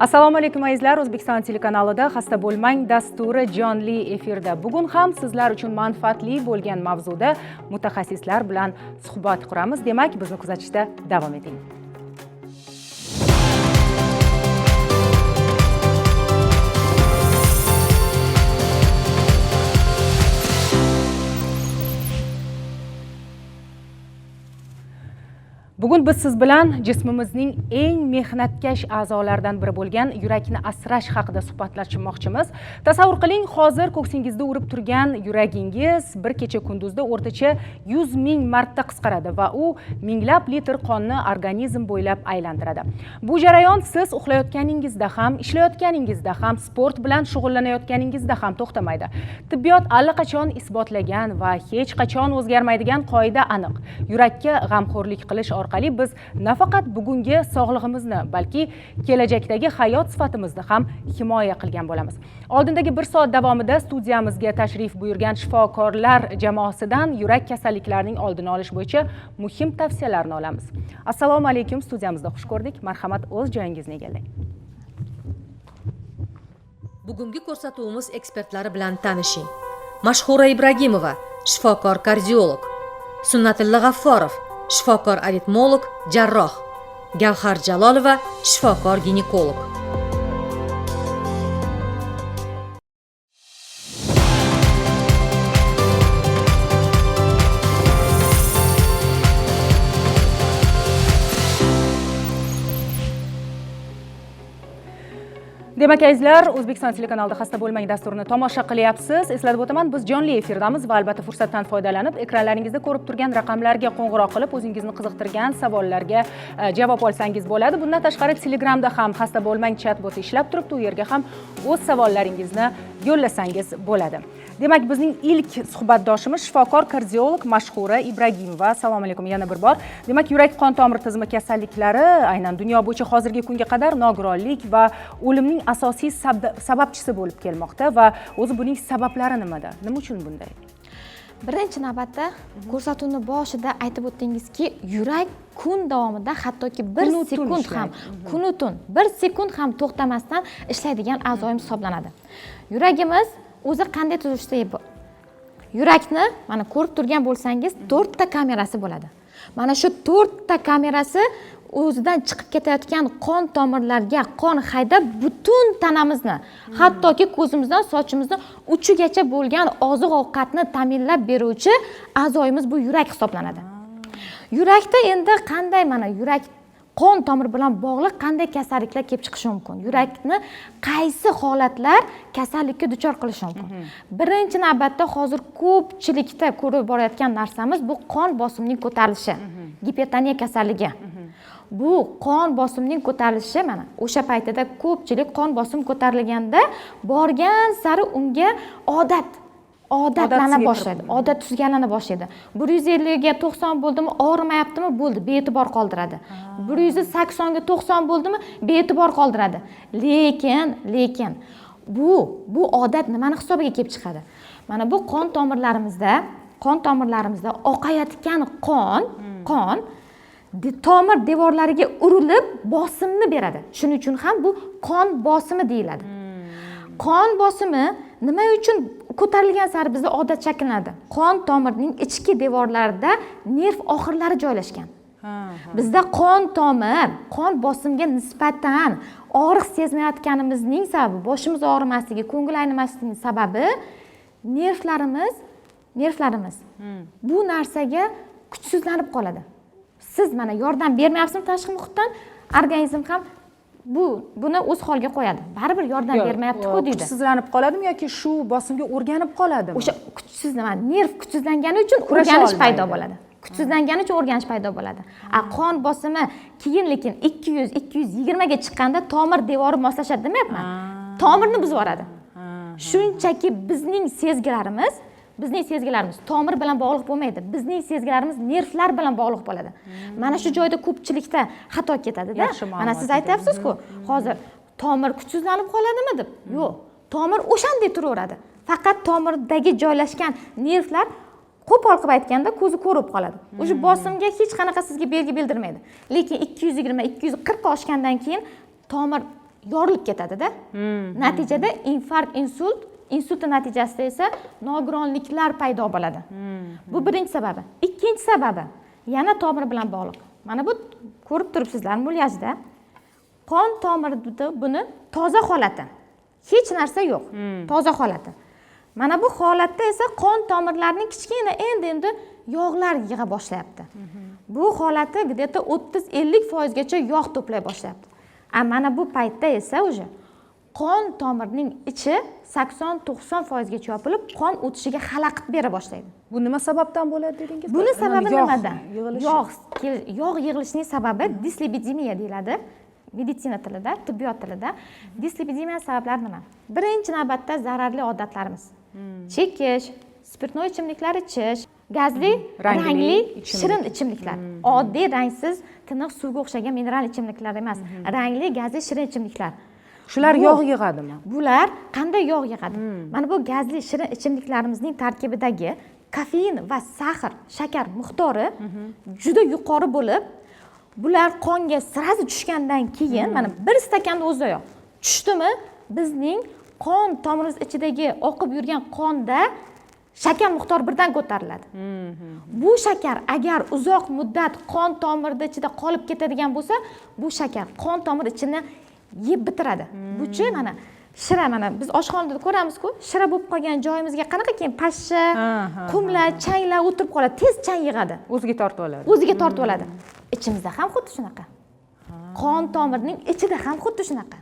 Assalomu alaykum azizlar, O'zbekiston telekanalida Xasta bo'lmang dasturi jonli efirda. Bugun ham sizlar uchun manfaatli bo'lgan mavzuda mutaxassislar bilan suhbat quramiz. Demak, bizni kuzatishda davom eting. Bugun biz siz bilan jismimizning eng mehnatkash a'zolaridan biri bo'lgan yurakni asrash haqida suhbatlashmoqchimiz. Tasavvur qiling, hozir ko'ksingizda urib turgan yuragingiz bir kecha kunduzda o'rtacha 100 ming marta qisqaradi va u minglab litr qonni organizm bo'ylab aylantiradi. Bu jarayon siz uxlayotganingizda ham, ishlayotganingizda ham, sport bilan shug'ullanayotganingizda ham to'xtamaydi. Tibbiyot allaqachon isbotlagan va hech qachon o'zgarmaydigan qoida aniq. Yurakka g'amxo'rlik qilish orqali biz nafaqat bugungi sog'lig'imizni, balki kelajakdagi hayot sifatimizni ham himoya qilgan bo'lamiz. Oldindagi 1 soat davomida studiyamizga tashrif buyurgan shifokorlar jamoasidan yurak kasalliklarining oldini olish bo'yicha muhim tavsiyalarni olamiz. Assalomu alaykum, studiyamizda xush ko'rdik. Marhamat, o'z joyingizni egallang. Bugungi ko'rsatuvimiz ekspertlari bilan tanishing. Mashhura Ibragimova, shifokor kardiolog. Sunnatilla G'afforov, shifokor aritmolog, jarroh. Gavhar Jalolova, shifokor ginekolog. Demak azizlar, O'zbekiston telekanalida Xasta bo'lmang dasturini tomosha qilyapsiz. Eslatib o'taman, biz jonli efirdamiz va albatta fursatdan foydalanib ekranlaringizda ko'rib turgan raqamlarga qo'ng'iroq qilib o'zingizni qiziqtirgan savollarga javob olsangiz bo'ladi. Bundan tashqari Telegramda ham Xasta bo'lmang chat-boti ishlab turibdi. U yerga ham o'z savollaringizni yo'llasangiz bo'ladi. Demak, bizning ilk suhbatdoshimiz shifokor kardiolog Mashhura Ibragimova. Assalomu alaykum yana bir bor. Demak, yurak qon tomir tizimi kasalliklari aynan dunyo bo'yicha hozirgi kunga qadar nogironlik va o'limning asosiy sababchisi bo'lib kelmoqda va o'zi buning sabablari nimada? Nima uchun bunday? Birinchi navbatda ko'rsatuvni boshida aytib o'tdingizki, yurak kun davomida hattoki 1 sekund ham, kun u tun 1 sekund ham to'xtamasdan ishlaydigan a'zoyimiz hisoblanadi. Yuragimiz o'zi qanday tuzilishda yurakni mana ko'rib turgan bo'lsangiz 4 ta kamerasi bo'ladi. Mana shu 4 ta kamerasi o'zidan chiqib ketayotgan qon tomirlarga qon haydab butun tanamizni, hattoki ko'zimizdan sochimizdan uchigacha bo'lgan oziq-ovqatni ta'minlab beruvchi a'zoyimiz bu yurak hisoblanadi. Yurakda endi qanday mana yurak qon tomir bilan bog'liq qanday kasalliklar kelib chiqishi mumkin? Yurakni qaysi holatlar kasallikka duchor qilishi mumkin? Birinchi navbatda hozir ko'pchilikda ko'rib borayotgan narsamiz bu qon bosimining ko'tarilishi, gipertoniya kasalligi. Bu qon bosimining ko'tarilishi mana o'sha paytida ko'pchilik qon bosimi ko'tarilganda borgan sari unga odatlana boshlaydi. Odat tuzganlana boshlaydi. 150 ga 90 bo'ldimi, og'rimayaptimi, bo'ldi, bee'tibor qoldiradi. 180 ga 90 bo'ldimi, bee'tibor qoldiradi. Lekin bu odat nimani hisobiga kelib chiqadi? Mana bu qon tomirlarimizda oqayotgan qon tomir devorlariga urilib bosimni beradi. Shuning uchun ham bu qon bosimi deyiladi. Qon bosimi nima uchun ko'tarilgan sari bizda odat shakllanadi? Qon tomirining ichki devorlarida nerv oxirlari joylashgan. Bizda qon bosimga nisbatan og'riq sezmayotganimizning sababi, boshimiz og'rimasligi, ko'ngil aynimasligining sababi nervlarimiz. Bu narsaga kuchsizlanib qoladi. Siz mana yordam bermayapsizmi tashqi muhitdan, organizm ham buni o'z holiga qo'yadi. Baribir yordam bermayapti-ku deydi. Kuchsizlanib qoladimi yoki shu bosimga o'rganib qoladimi? O'sha nerv kuchsizlangani uchun o'rganish paydo bo'ladi. Kuchsizlangani uchun o'rganish paydo bo'ladi. Qon bosimi lekin 200-220 ga chiqqanda tomir devori moslashadi demayapman. Tomirni buzib yuboradi. Shunchaki bizning sezgilarimiz tomir bilan bog'liq bo'lmaydi. Bizning sezgilarimiz nervlar bilan bog'liq bo'ladi. Mana shu joyda ko'pchilikda xato ketadi-da. Mana siz aytayapsiz-ku, hozir tomir kuchsizlanib qoladimi deb. Yo'q, tomir o'shanday turaveradi. Faqat tomirdagi joylashgan nervlar qo'pol qilib aytganda ko'zi ko'rib qoladi. O'sha bosimga hech qanaqa sizga belgi bildirmaydi. Lekin 220, 240 oshgandan keyin tomir yorilib ketadi-da. Natijada infarkt, insulti natijasida esa nogironliklar paydo bo'ladi. Bu birinchi sababi. Ikkinchi sababi yana tomir bilan bog'liq. Mana bu ko'rib turibsizlar mulyajda. Qon tomirida buni toza holati. Hech narsa yo'q. Toza holati. Mana bu holatda esa qon tomirlarining kichkina endi yog'lar yig'a boshlayapti. Bu holati где-то 30-50% gacha yog' to'play boshlayapti. Mana bu paytda esa o'sha qon tomirining ichi 80-90% gacha yopilib, qon o'tishiga xalaqit bera boshlaydi. Bu nima sababdan bo'ladi dedingiz? Buni sababi nimada? Yog' yig'ilishining sababi dislipidemiya deyiladi. Meditsina tilida, tibbiyot tilida. Dislipidemiya sabablari nima? Birinchi navbatda zararli odatlarimiz. Chekish, spirtnoy ichimliklar ichish, gazli, rangli, shirin ichimliklar. Oddiy rangsiz, tiniq suvga o'xshagan mineral ichimliklar emas, rangli, gazli, shirin ichimliklar. Shular yog' yig'adimi? Bular qanday yog' yig'adi? Mana bu gazli, shirin ichimliklarimizning tarkibidagi kofein va shakar miqdori juda yuqori bo'lib, bular qonga sirazi tushgandan keyin mana bir stakanning o'zidayoq tushdimi, bizning qon tomirimiz ichidagi oqib yurgan qonda shakar miqdori birdan ko'tariladi. Bu shakar agar uzoq muddat qon tomirida ichida qolib ketadigan bo'lsa, bu shakar qon tomir ichini yeb bitiradi. Bu uchun mana shira, mana biz oshxonada ko'ramiz-ku, shira bo'lib qolgan joyimizga qanaqa keyin pashsha, qumlar, changlar o'tirib qoladi, tez chang yig'adi. O'ziga tortib oladi. O'ziga tortib oladi. Ichimizda ham xuddi shunaqa. Qon tomirining ichida ham xuddi shunaqa.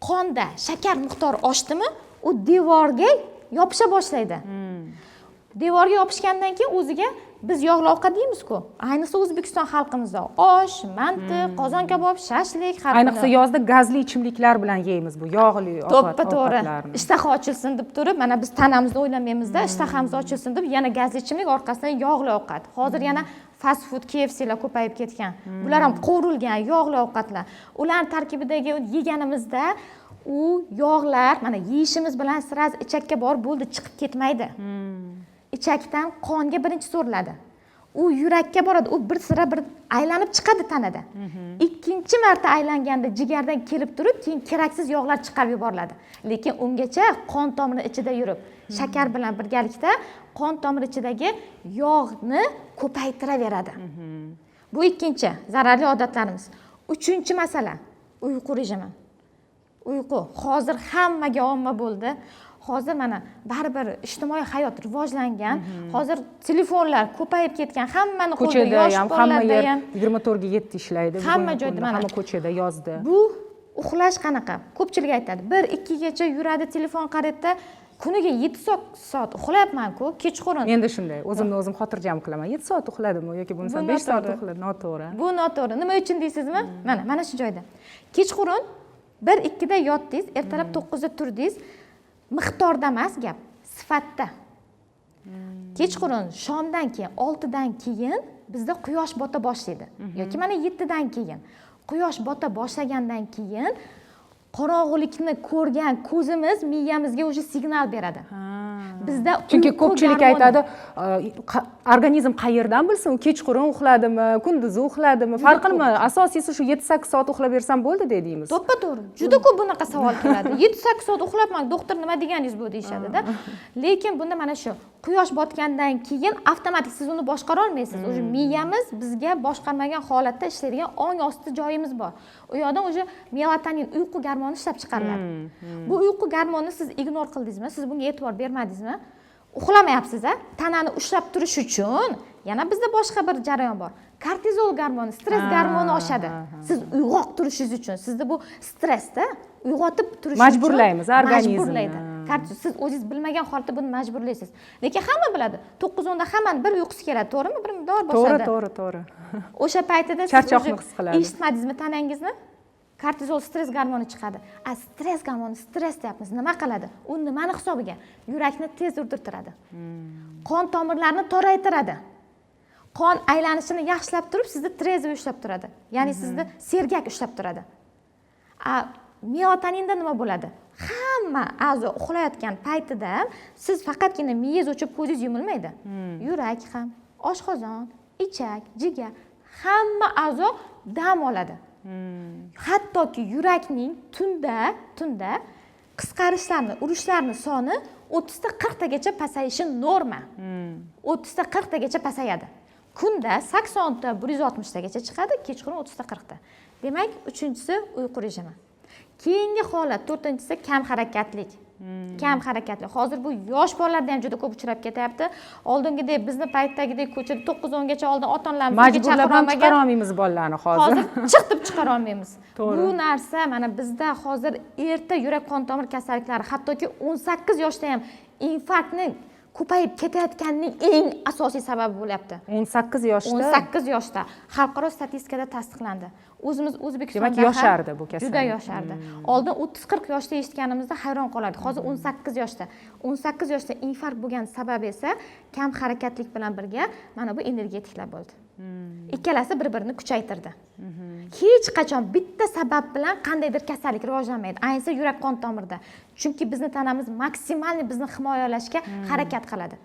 Qonda shakar miqdori oshdimi, u devorga yopisha boshlaydi. Devorga yopishgandan keyin o'ziga biz yog'li ovqat yeymiz-ku. Ayniqsa O'zbekiston xalqimizda osh, manti, qozon kabob, shashlik, har kuni. Ayniqsa yozda gazli ichimliklar bilan yeymiz bu yog'li ovqatlarni. Ishtaha ochilsin deb turib, mana biz tanamizni o'ylamaymizda, ishtahamiz ochilsin deb yana gazli ichimlik, orqasidan yog'li ovqat. Hozir yana fast food, KFC'lar ko'payib ketgan. Bular ham qovurilgan yog'li ovqatlar. Ularning tarkibidagi yeganimizda u yog'lar mana yeyishimiz bilan siraz ichakka borib bo'ldi, chiqib ketmaydi. Ichakdan qonga birinchi so'riladi. U yurakka boradi, u bir sira bir aylanib chiqadi tanada. Ikkinchi marta aylanganda jigardan kelib turib, keyin keraksiz yog'lar chiqarib yuboriladi. Lekin ungacha qon tomiri ichida yurib, shakar bilan birgalikda qon tomiri ichidagi yog'ni ko'paytiraveradi. Bu ikkinchi zararli odatlarimiz. Uchinchi masala uyqu rejimi. Uyqu hozir hammaga omma bo'ldi. Hozir mana baribir ijtimoiy hayot rivojlangan. Hozir telefonlar ko'payib ketgan. Hammani qo'lida, yosh bolalarda ham 24 ga 7 ishlaydi. Hamma joyda mana hamma ko'chada yozda. Bu uxlash qanaqa? Ko'pchilik aytadi, 1-2 gacha yuradi telefon qaratda. Kuniga 7 soat uxlayapman-ku, kechqurun. Menda shunday, o'zimni o'zim xotirjam qilaman. 7 soat uxladimmi yoki bo'lmasa 5 soat uxladim, noto'g'ri. Bu noto'g'ri. Nima uchun deysizmi? Mana shu joyda. Kechqurun 1-2 da yotdingiz, ertalab 9 da turdingiz. Miqdorda emas gap, sifatda. Kechqurun shomdan keyin, 6 dan keyin bizda quyosh bota boshlaydi. Yoki mana 7 dan keyin. Quyosh bota boshlagandan keyin qorong'ulikni ko'rgan ko'zimiz miyamizga o'sha signal beradi. Bizda chunki ko'pchilik aytadi, organizm qayerdan bilsin, u kechqurun uxladimi, kunduzi uxladimi, farqi nima? Asosiysi shu 7-8 soat uxlab bersam bo'ldi deymiz. To'ppa-to'g'ri. Juda ko'p bunaqa savol keladi. 7-8 soat uxlabman, doktor nima deganingiz bu deyshadi-da. Lekin bunda mana shu quyosh botgandan keyin avtomatik siz uni boshqara olmaysiz. O'sha miyamiz bizga boshqarmagan holatda ishlaydigan ong osti joyimiz bor. U yoqdan o'sha melatonin uyqu gormoni ishlab chiqariladi. Bu uyqu gormonini siz ignor qildingizmi? Siz bunga e'tibor bermadingizmi? Uxlamayapsiz-a? Tanani ushlab turish uchun yana bizda boshqa bir jarayon bor. Kortizol gormoni, stress gormoni oshadi. Siz uyg'oq turishingiz uchun, sizda bu stressda uyg'otib turish uchun majburlaymiz organizmni. Siz o'zingiz bilmagan holatda buni majburlaysiz. Lekin hamma biladi. 9-10 da hammani bir uyqusi keladi, to'g'rimi? Bir dor bosadi. To'g'ri. O'sha paytida charchoqni his qiladi. Eshitmadingizmi tanangizni? Kortizol stress gormoni chiqadi. Stress gormoni, stress deyapmiz. Nima qiladi? U nimani hisobiga? Yurakni tez urdirtiradi. Qon tomirlarini toraytiradi. Qon aylanishini yaxshilab turib, sizni trezv ushlab turadi. Ya'ni sizni sergak ushlab turadi. Melatoninda nima bo'ladi? Hamma a'zo uxlayotgan paytida siz faqatgina miyangiz o'chib, ko'zingiz yumilmaydi. Yurak ham, oshqozon, ichak, jigar, hamma a'zo dam oladi. Hattoki yurakning tunda qisqarishlarni, urishlarni soni 30 ta 40 tagacha pasayishi norma. 30 ta 40 tagacha pasayadi. Kunda 80 ta 160 tagacha chiqadi, kechqurun 30 ta 40 ta. Demak, 3-chisi uyqu rejimi. Keyingi holat 4-chisi kam harakatlik. Kam harakatli. Hozir bu yosh bolalarda ham juda ko'p uchrab ketyapti. Oldingidek bizni paytdagidek ko'chada 9-10 gacha oldin ota-onalarimiz majburlab ham chiqara olmaymiz bolalarni hozir. Chiqib chiqara olmaymiz. Bu narsa mana bizda hozir erta yurak qon tomir kasalliklari, hattoki 18 yoshda ham infarktning ko'payib ketayotganining eng asosiy sababi bo'lyapti. 18 yoshda. 18 yoshda xalqaro statistikada tasdiqlandi. O'zimiz O'zbekistonda demak yoshardi bu kasallik. Juda yoshardi. Oldin 30-40 yoshda eshitganimizda hayron qolardik. Hozir 18 yoshda. 18 yoshda infarkt bo'lgan sababi esa kam harakatlik bilan birga mana bu energetiklar bo'ldi. Ikkalasi bir-birini kuchaytirdi. Hech qachon bitta sabab bilan qandaydir kasallik rivojlanmaydi. Ayniqsa yurak qon tomirda. Chunki bizni tanamiz maksimal bizni himoyalashga harakat qiladi.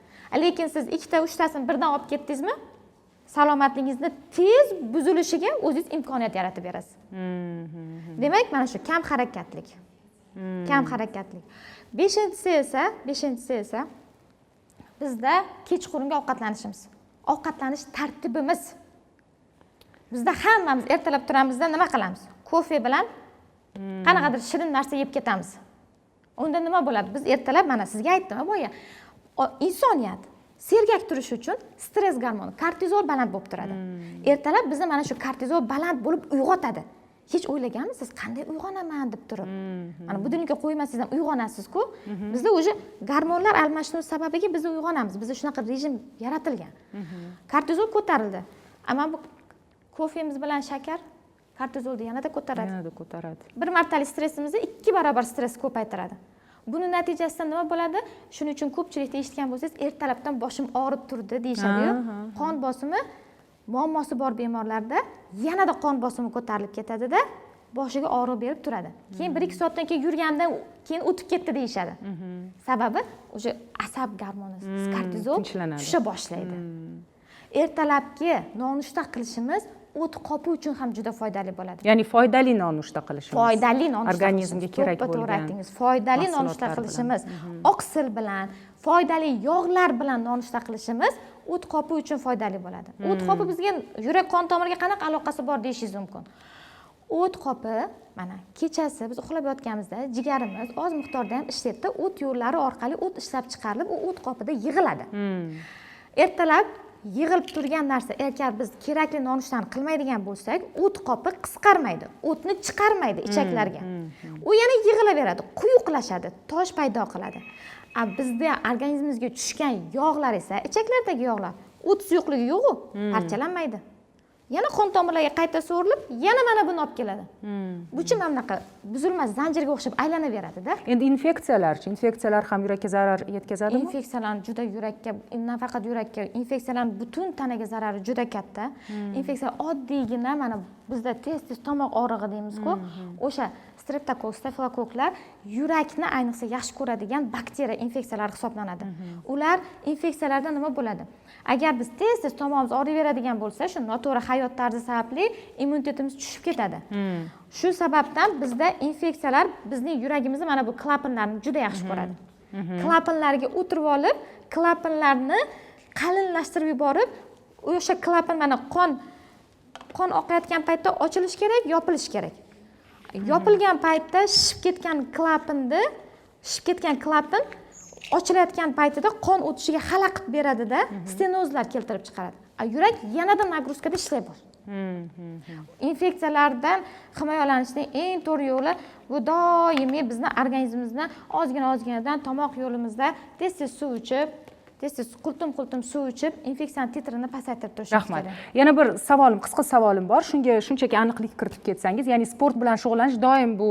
Lekin siz 2-3tasini birdan olib ketdingizmi? Salomatligingizni tez buzilishiga o'zingiz imkoniyat yaratib berasiz. Demak, mana shu kam harakatlik. Kam harakatlik. 5-inchisi esa bizda kechqurungi ovqatlanishimiz. Ovqatlanish tartibimiz. Bizda hammamiz ertalab turamizda nima qilamiz? Kofe bilan qanaqadir shirin narsa yeb ketamiz. Unda nima bo'ladi? Biz ertalab mana sizga aytdim, boya insoniyat sergak turish uchun stress gormoni, kortizol baland bo'lib turadi. Ertalab bizni mana shu kortizol baland bo'lib uyg'otadi. Hech o'ylaganmisiz, qanday uyg'onaman deb turib? Mana bu dunyoga qo'ymasangiz ham uyg'onasiz-ku. Bizda o'sha gormonlar almashinuvi sababiga biz uyg'onamiz. Bizda shunaqa rejim yaratilgan. Kortizol ko'tarildi. Ammo bu kofemiz bilan shakar kortizolni yanada ko'taradi. Bir martalik stressimizni 2 barobar stress ko'paytiradi. Buni natijasida nima bo'ladi? Shuning uchun ko'pchilikda eshitgan bo'lsangiz, ertalabdan boshim og'rib turdi deyshadi-yu. Qon bosimi muammosi bor bemorlarda yanada qon bosimi ko'tarilib ketadi-da, boshiga og'riq berib turadi. Keyin 1-2 soatdan keyin yurgandan keyin o'tib ketdi deyshadi. Sababi o'sha asab gormoni, kortizol tusha boshlaydi. Ertalabki nonushta qilishimiz o't qopi uchun ham juda foydali bo'ladi. Ya'ni foydali nonushta qilishimiz. Foydali nonushta organizmga kerak bo'lgan. Foydali nonushta qilishimiz, oqsil bilan, foydali yog'lar bilan nonushta qilishimiz o't qopi uchun foydali bo'ladi. O't qopi bizga yurak qon tomiriga qanaqa aloqasi bor deyishingiz mumkin. O't qopi mana kechasi biz uxlab yotganimizda jigarimiz oz miqdorda ham ishlaydi. O't yo'llari orqali o't ishlab chiqarilib, u o't qopida yig'iladi. Ertalab yig'ilib turgan narsa, agar biz kerakli nonushtani qilmaydigan bo'lsak, o't qopi qisqarmaydi, o'tni chiqarmaydi ichaklarga. U yana yig'ilaveradi, quyuqlashadi, tosh paydo qiladi. Bizda organizmimizga tushgan yog'lar esa, ichaklardagi yog'lar, o't suyuqligi yo'q-ku, parchalanmaydi. Yana qon tomirlarga qayta so'rilib, yana mana buni olib keladi. Buchi mana bunaqa buzilmas zanjirga o'xshab aylanaveradi-da. Endi infeksiyalar ham yurakka zarar yetkazadimi? Infeksiyalar juda yurakka, nafaqat yurakka, infeksiyalar butun tanaga zarari juda katta. Infeksiya oddiygina mana bizda tez tomoq og'rig'i deymiz-ku, o'sha streptokok, stafilokoklar yurakni ayniqsa yaxshi ko'radigan bakteriya infeksiyalari hisoblanadi. Ular infeksiyalarda nima bo'ladi? Agar biz tez tomog'imiz og'riyveradigan bo'lsa, shu noto'g'ri hayot tarzi sababli immunitetimiz tushib ketadi. Shu sababdan bizda infeksiyalar bizning yuragimizni mana bu klapanlarni juda yaxshi ko'radi. Klapanlarga o'tirib olib, klapanlarni qalinlashtirib yuborib, o'sha klapan mana qon oqayotgan paytda ochilish kerak, yopilish kerak. Yopilgan paytda shishib ketgan klapan ochilayotgan paytida qon o'tishiga xalaqit beradida, stenozlar keltirib chiqaradi. Yurak yanada nagruzkada ishlay boshlaydi. Infeksiyalardan himoyalanishning eng to'g'ri yo'li bu doimiy bizni organizmimizdan ozgina-ozginadan tomoq yo'limizda tez suv ichib, tez qultum suv ichib, infeksiyaning titrini pasaytirib turish kerak. Rahmat. Yana bir savolim, qisqa savolim bor. Shunga shunchaki aniqlik kiritib ketsangiz, ya'ni sport bilan shug'ullanish doim bu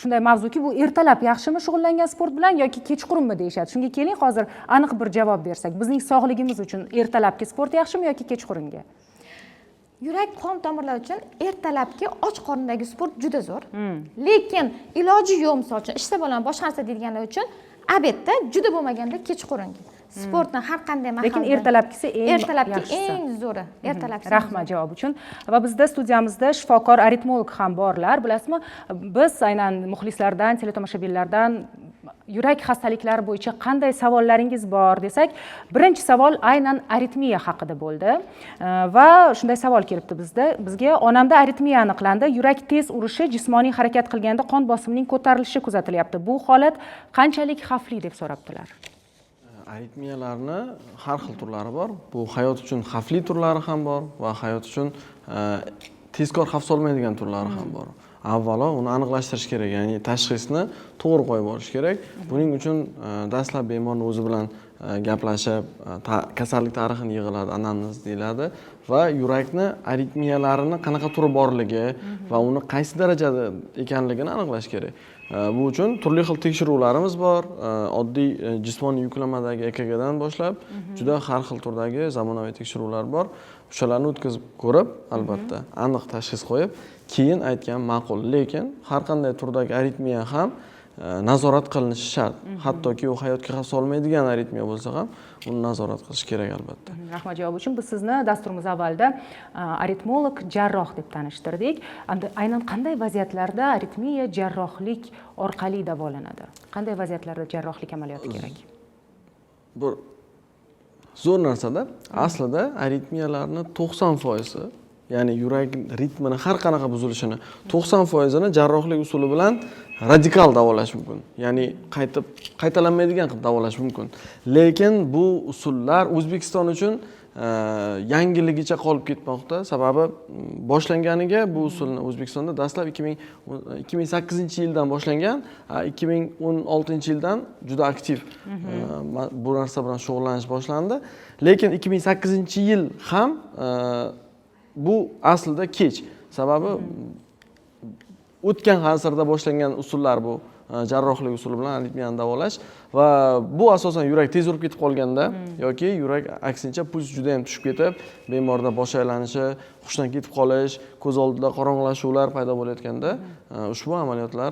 shunday mavzuki, bu ertalab yaxshimi shug'ullangan sport bilan yoki kechqurunmi deyshadi. Shunga keling, hozir aniq bir javob bersak. Bizning sog'ligimiz uchun ertalabki sport yaxshimi yoki kechqurungi? Yurak qon tomirlar uchun ertalabki och qorindagi sport juda zo'r. Lekin iloji yo'q, misol uchun ishda bo'laman, boshqa narsa deydiganlar uchun obedda juda bo'lmaganda kechqurungi sportni har qanday mahalda lekin ertalabkisi eng ertalabki yaxshisi. eng zo'ri ertalabki Rahmat javob uchun. Va bizda studiyamizda shifokor aritmolog ham borlar. Bilasizmi, biz aynan muxlislardan, teletomoshabinlardan yurak xastaliklari bo'yicha qanday savollaringiz bor desak, birinchi savol aynan aritmiya haqida bo'ldi. Va shunday savol kelibdi bizga onamda aritmiya aniqlandi. Yurak tez urishi, jismoniy harakat qilganda qon bosimining ko'tarilishi kuzatilyapti. Bu holat qanchalik xavfli deb so'rabdilar. Aritmiyalarni har xil turlari bor. Bu hayot uchun xavfli turlari ham bor va hayot uchun tezkor xavf solmaydigan turlari ham bor. Avvalo uni aniqlashtirish kerak, ya'ni tashxisni to'g'ri qo'yib olish kerak. Buning uchun dastlab bemorning o'zi bilan gaplashib, kasallik tarixini yig'iladi, anamnez deyiladi va yurakni aritmiyalarini qanaqa turi borligi va uni qaysi darajada ekanligini aniqlash kerak. Bu uchun turli xil tekshiruvlarimiz bor. Oddiy jismoniy yuklamadagi EKG dan boshlab, juda har xil turdagi zamonaviy tekshiruvlar bor. O'shalarni o'tkazib ko'rib, albatta, aniq tashxis qo'yib, keyin aytgan ma'qul. Lekin har qanday turdagi aritmiya ham nazorat qilinishi shart. Hattoki u hayotga xavf solmaydigan aritmiya bo'lsa ham, uni nazorat qilish kerak albatta. Rahmat javob uchun. Biz sizni dasturimiz avvalida aritmolog, jarroh deb tanishtirdik. Aynan qanday vaziyatlarda aritmiya jarrohlik orqali davolanadi? Qanday vaziyatlarda jarrohlik amaliyoti kerak? Bu zo'r narsada, aslida aritmiyalarning 90%, ya'ni yurak ritmini har qanaqa buzilishini 90%ni jarrohlik usuli bilan radikal davolash mumkin. Ya'ni qaytalanmaydigan qilib davolash mumkin. Lekin bu usullar O'zbekiston uchun yangiligicha qolib ketmoqda. Sababi boshlanganiga bu usulni O'zbekistonda dastlab 2008-yildan boshlangan, 2016-yildan juda aktiv bu narsa bilan shug'ullanish boshlandi. Lekin 2008-yil ham bu aslida kech. Sababi o'tgan asrda boshlangan usullar bu jarrohlik usuli bilan aritmiyani davolash va bu asosan yurak tez urib ketib qolganda yoki yurak aksincha puls juda ham tushib ketib, bemorda bosh aylanishi, hushdan ketib qolish, ko'z oldida qorong'ilashuvlar paydo bo'layotganda ushbu amaliyotlar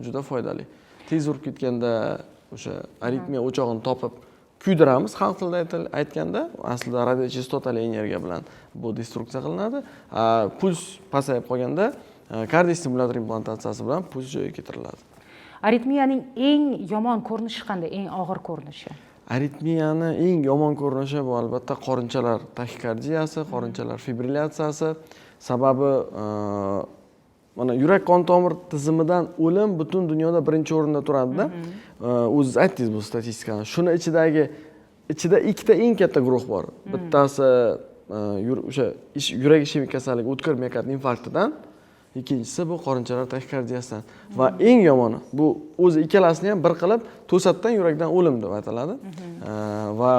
juda foydali. Tez urib ketganda o'sha aritmiya o'chog'ini topib kuydiramiz, xalq tilida aytganda, aslida radiochastotali energiya bilan bu destruksiya qilinadi. Puls pasayib qolganda kardiostimulyator implantatsiyasi bilan puls joyiga keltiriladi. Aritmiyaning eng yomon ko'rinishi qanday? Eng og'ir ko'rinishi? Aritmiyani eng yomon ko'rinishi bu albatta qorinchalar tahikardiyasi, qorinchalar fibrilyatsiyasi. Sababi mana yurak qon tomir tizimidan o'lim butun dunyoda birinchi o'rinda turadi-da. O'zingiz aytdingiz bu statistikani. Shuni ichida ikkita eng katta guruh bor. Bittasi o'sha yurak ishemik kasalligi, o'tkir miokard infarktidan, ikkinchisi bu qorinchalar tahikardiyasidan va eng yomoni bu o'zi ikkalasini ham bir qilib to'satdan yurakdan o'lim deb ataladi. Va